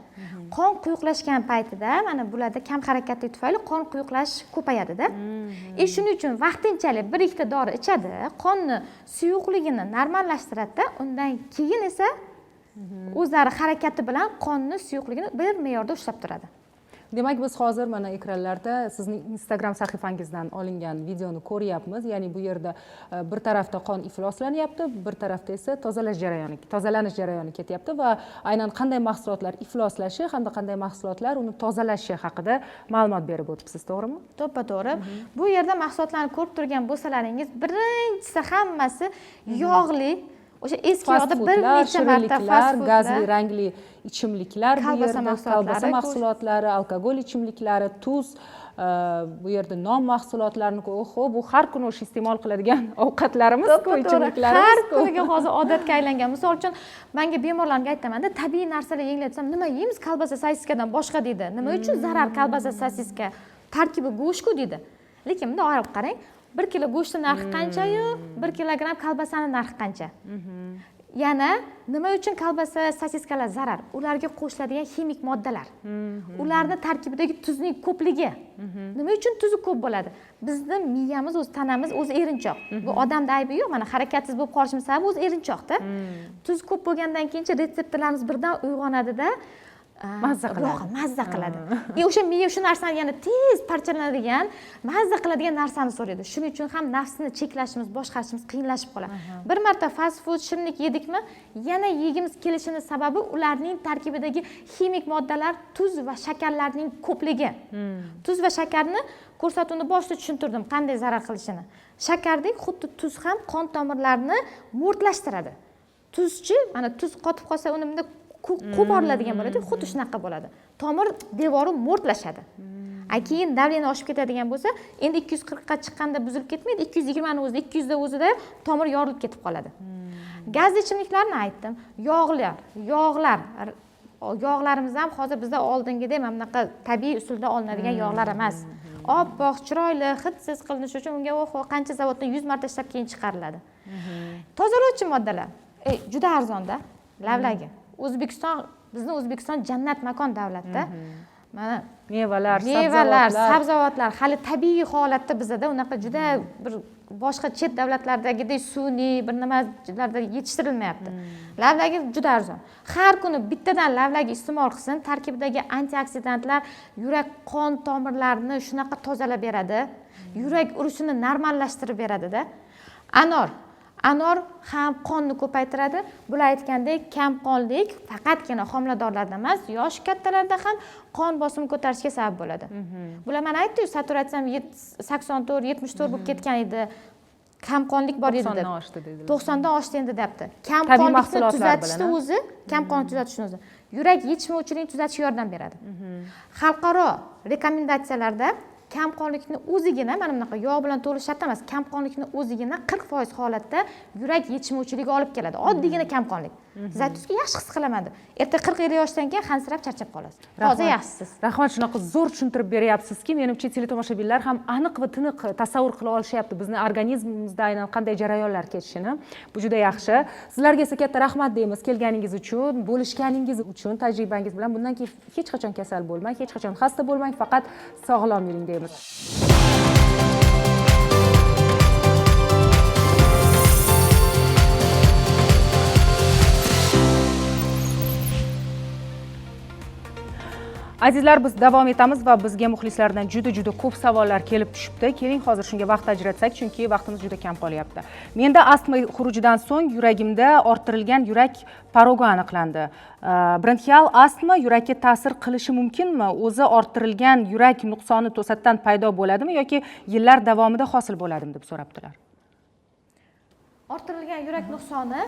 Qon quyuqlashgan paytida mana bularda kam harakatlik tufayli qon quyuqlash ko'payadi-da. Shuning uchun vaqtinchalik 1-2 dori ichadi, qonni suyuqligini normallashtiradi-da, undan keyin esa o'zlari harakati bilan qonni suyuqligini bir me'yorda ushlab turadi. Demak, biz hozir mana ekranlarda sizning Instagram sahifangizdan olingan videoni ko'ryapmiz. Ya'ni bu yerda bir tarafda qon ifloslanyapti, bir tarafda esa tozalanish jarayoni ketyapti va aynan qanday mahsulotlar ifloslashi hamda qanday mahsulotlar uni tozalashi haqida ma'lumot berib o'tibsiz, to'g'rimi? To'ppa-to'g'ri. Bu yerda mahsulotlarni ko'rib turgan bo'lsalaringiz, birinchisi hammasi yog'li, o'sha eski yog'da bir necha marta fast food, gazli, rangli ichimliklar, bu yerda mahsulotlari, mahsulotlari, alkogol ichimliklari, tuz, bu yerda non mahsulotlarini, bu har kuni o'sha iste'mol qiladigan ovqatlarimiz-ku, ichimliklarimiz. Har kuniga hozir odatga aylangan. Misol uchun, menga bemorlarga aytaman-da, tabiiy narsalar yenglar desam, nima yeymiz kolbasa sosiskadan boshqa deydi. Nima uchun zarar kolbasa sosiska? Tarkibi go'sht-ku deydi. Lekin bunda qarab qarang. 1 kilo go'shtning narxi qancha-yu, 1 kilogramm kolbasaning narxi qancha? Yana nima uchun kolbasa, sosiskalar zarar? Ularga qo'shiladigan kimik moddalar. Ularning tarkibidagi tuzning ko'pligi. Nima uchun tuzi ko'p bo'ladi? Bizning miyamiz, o'z tanamiz o'zi erinchoq. Bu odamda aybi yo'q, mana harakatsiz bo'lib qolishimiz sababi o'zi erinchoqda. Tuz ko'p bo'lgandan keyin retseptorlarimiz birdan uyg'onadi-da, Mazza qiladi. Mazza qiladi. O'sha miya shu narsani yana tez parchalanadigan, mazza qiladigan narsani so'raydi. Shuning uchun ham nafsini cheklashimiz, boshqarishimiz qiyinlashib qoladi. Bir marta fast food shirinlik yedikmi, yana yegimiz kelishini sababi ularning tarkibidagi ximik moddalar, tuz va shakarlarning ko'pligi. Tuz va shakarni ko'rsatuvni boshida tushuntirdim qanday zarar qilishini. Shakardek xuddi tuz ham qon tomirlarini mo'rtlashtiradi. Tuzchi, mana tuz qotib qolsa uni bunday qo'poriladigan bo'ladi, xuddi shunaqa bo'ladi. Tomir devori mo'rtlashadi. Keyin davleniya oshib ketadigan bo'lsa, endi 240 ga chiqqanda buzilib ketmaydi, 220 ni o'zida, 200 da o'zida tomir yorilib ketib qoladi. Gazli ichimliklarni aytdim. Yog'larimiz ham hozir bizda oldingidek mana bunaqa tabiiy usulda olinadigan yog'lar emas. Oppoq, chiroyli, hidsiz qilinishi uchun unga qancha zavoddan 100 marta ishlab keyin chiqariladi. Tozalovchi moddalar juda arzonda. Lavlagi. Bizni O'zbekiston jannat makon davlatda. Mana Mevalar, sabzavotlar hali tabiiy holatda bizda unaqa juda bir boshqa chet davlatlardagidek sun'iy bir nimalarda yetishtirilmayapti. Lavlagi juda arzon. Har kuni bittadan lavlagi iste'mol qilsin, tarkibidagi antioksidantlar yurak qon tomirlarini shunaqa tozalab beradi. Yurak urishini normallashtirib beradi-da. Anor ham qonni ko'paytiradi. Bular aytgandek, kamqonlik faqatgina homiladorlarda emas, yosh kattalarda ham qon bosimi ko'tarishga sabab bo'ladi. Bular mana aytdi-ku, saturatsiyam 84, 74 bo'lib ketgan edi. Kamqonlik bor edi deb. 90 dan oshdi endi debdi. Kamqonlikni tuzatishni o'zi, kamqonlik tuzatishni o'zi yurak yetishmovchiligiini tuzatishga yordam beradi. Xalqaro rekomendatsiyalarda kamqonlikni o'zigina mana bunaqa yog' bilan to'lish shart emas. Kamqonlikni o'zigina 40% holatda yurak yetishmovchiligi olib keladi. Oddiygina kamqonlik. Siz aytdingizki, yaxshi his qilaman deb. Erta 40-50 yoshdan keyin hansirab charchab qolasiz. Hozir yaxshisiz. Rahmat, shunaqa zo'r tushuntirib beryapsizki, menimcha teletomoshabinlar ham aniq va tiniq tasavvur qila olishyapti bizni organizmimizda aynan qanday jarayonlar kechishini. Bu juda yaxshi. Sizlarga esa katta rahmat deymiz kelganingiz uchun, bo'lishganingiz uchun, tajribangiz bilan. Bundan keyin hech qachon kasal bo'lmang, hech qachon xasta bo'lmang, faqat sog'lom yuring deymiz. Azizlar, biz davom etamiz va bizga muxlislardan juda ko'p savollar kelib tushibdi. Keling, hozir shunga vaqt ajratsak, chunki vaqtimiz juda kam qolyapti. Menda astma xurujidan so'ng yuragimda orttirilgan yurak porogi aniqlandi. Bronxial astma yurakka ta'sir qilishi mumkinmi? O'zi orttirilgan yurak nuqsoni to'satdan paydo bo'ladimi yoki yillar davomida hosil bo'ladimi deb so'rabdilar. Orttirilgan yurak nuqsoni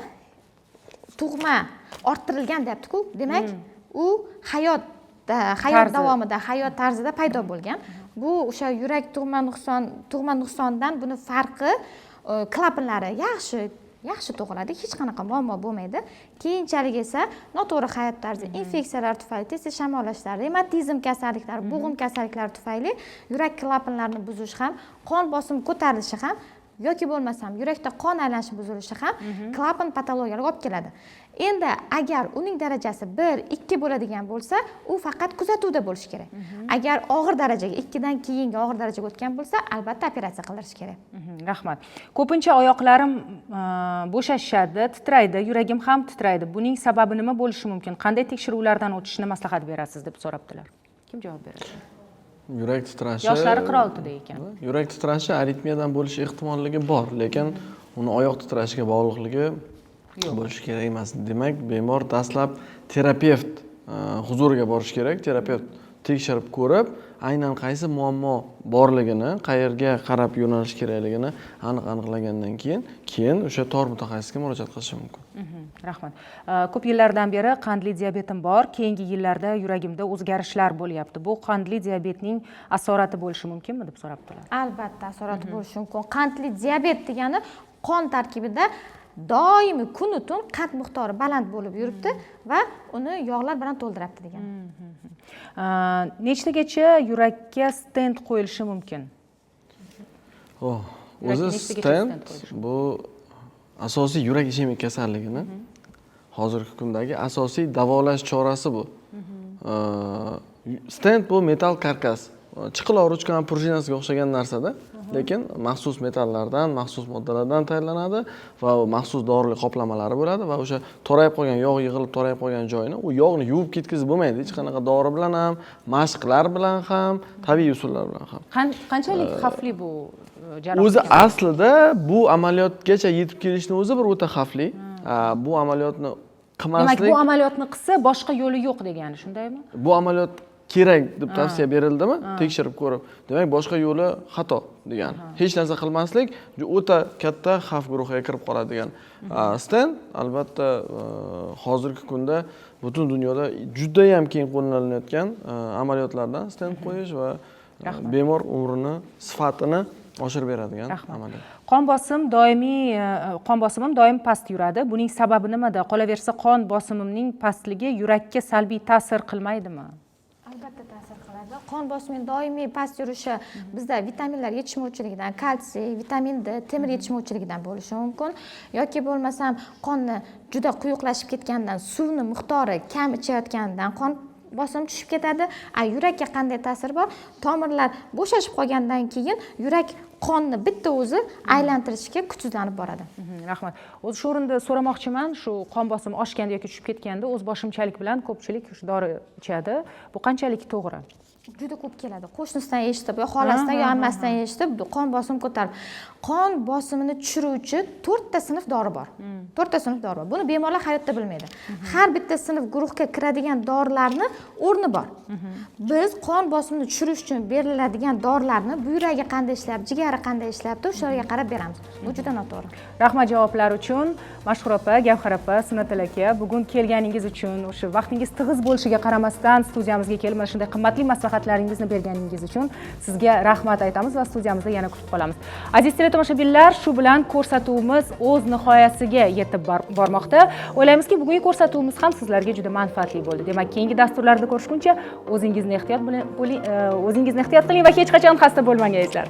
tug'ma orttirilgan deyapti-ku. Demak, u hayot davomida, hayot tarzida paydo bo'lgan. Bu o'sha yurak tug'ma nuqsondan buni farqi klapanlari yaxshi tug'iladi, hech qanaqa muammo bo'lmaydi. Keyinchalik esa noto'g'ri hayot tarzi, infeksiyalar tufayli, tez shamollashlar, revmatizm kasalliklari, bo'g'im kasalliklari tufayli yurak klapanlarini buzish ham, qon bosimi ko'tarilishi ham yoki bo'lmasam yurakda qon aylanishi buzilishi ham klapan patologiyalariga olib keladi. Endi agar uning darajasi 1-2 bo'ladigan bo'lsa, u faqat kuzatuvda bo'lishi kerak. Agar og'ir darajaga, 2 dan keyingi og'ir darajaga o'tgan bo'lsa, albatta operatsiya qildirish kerak. Rahmat. Ko'pincha oyoqlarim bo'shashadi, titraydi, yuragim ham titraydi. Buning sababi nima bo'lishi mumkin? Qanday tekshiruvlardan o'tishni maslahat berasiz deb so'rabdilar. Kim javob beradi? Yurak titrashi. Yoshlari qiroltida ekan. Yurak titrashi aritmiyadan bo'lish ehtimolligi bor, lekin uni oyoq titrashiga bog'liqligi bo'lishi kerak emas. Demak, bemor dastlab terapevt huzuriga borish kerak. Terapevt tekshirib ko'rib, aynan qaysi muammo borligini, qayerga qarab yo'nalish kerakligini aniqlagandan keyin o'sha tor mutaxassisga murojaat qilishi mumkin. Rahmat. Ko'p yillardan beri qandli diabetim bor. Keyingi yillarda yuragimda o'zgarishlar bo'lyapti. Bu qandli diabetning asorati bo'lishi mumkinmi deb so'rabdilar. Albatta, asorati bo'lishi mumkin. Qandli diabet degani qon tarkibida doimiy kun-tun qand miqdori baland bo'lib yuribdi va uni yog'lar bilan to'ldiryapti degan. Nechtagacha yurakka stent qo'yilishi mumkin? O'zi stent bu asosiy yurak ishemik kasalligini hozirgi kundagi asosiy davolash chorasi bu. Stent bu metal karkas. Chiqilov ruchka prujinasiga o'xshagan narsada lekin maxsus metallardan, maxsus moddalardan tayyorlanadi va maxsus dorilik qoplamalari bo'ladi va o'sha torayib qolgan yog' yig'ilib torayib qolgan joyini, u yog'ni yuvib ketkazib bo'lmaydi. Hech qanaqa dori bilan ham, mashqlar bilan ham, tabiiy usullar bilan ham. Qanchalik xavfli bu jarohat? O'zi aslida bu amaliyotgacha yetib kelishni o'zi bir o'ta xavfli. Bu amaliyotni qilmaslik. Demak, bu amaliyotni qilsa boshqa yo'li yo'q degani, shundaymi? Bu amaliyot kerak deb tavsiya berildimi? Tekshirib ko'rib. Demak, boshqa yo'li xato degani. Hech narsa qilmaslik o'ta katta xavf guruhiga kirib qoladigan. Stent albatta hozirgi kunda butun dunyoda juda ham keng qo'llanayotgan amaliyotlardan stent qo'yish va bemor umrini, sifatini oshirib beradigan amaliyot. Qon bosimim doim past yuradi. Buning sababi nimada? Qolaversa qon bosimimning pastligi yurakka salbiy ta'sir qilmaydimi? Albatta ta'sir qiladi. Qon bosimi doimiy past yurishi bizda vitaminlar yetishmovchiligidan, kalsiy, vitamin D, temir yetishmovchiligidan bo'lishi mumkin yoki bo'lmasam qonni juda quyuqlashib ketgandan, suvni miqdori kam ichayotganidan qon bosim tushib ketadi. Yurakka qanday ta'sir bor? Tomirlar bo'shashib qolgandan keyin yurak qonni bitta o'zi aylantirishga kuchsizlanib boradi. Rahmat. O'z shu o'rinda so'ramoqchiman, shu qon bosimi oshganda yoki tushib ketganda o'z boshimchalik bilan ko'pchilik dori ichadi. Bu qanchalik to'g'ri? Juda ko'p keladi. Qo'shnisidan eshitib, yo xolasidan, yo ammasidan eshitib, qon bosimi ko'tarilib. Qon bosimini tushiruvchi 4 ta sinf dori bor. 4 ta sinf dori bor. Buni bemorlar hayotda bilmaydi. Har bitta sinf guruhga kiradigan dorilarni o'rni bor. Biz qon bosimini tushirish uchun beriladigan dorilarni buyragiga qanday ishlayapti, jigari qanday ishlayapti, o'shalarga qarab beramiz. Bu juda noto'g'ri. Rahmat javoblar uchun. Mashhur opa, Gavhar opa, Sunatil aka, bugun kelganingiz uchun, o'sha vaqtingiz tig'iz bo'lishiga qaramasdan studiyamizga kelib mana shunday qimmatli maslahatlaringizni berganingiz uchun sizga rahmat aytamiz va studiyamizda yana kutib qolamiz. Aziz teletomoshabinlar, shu bilan ko'rsatuvimiz o'z nihoyasiga yetib bormoqda. O'ylaymizki, bugungi ko'rsatuvimiz ham sizlarga juda manfaatli bo'ldi. Demak, keyingi dasturlarda ko'rishguncha o'zingizni ehtiyot qiling va hech qachon xasta bo'lmanglar.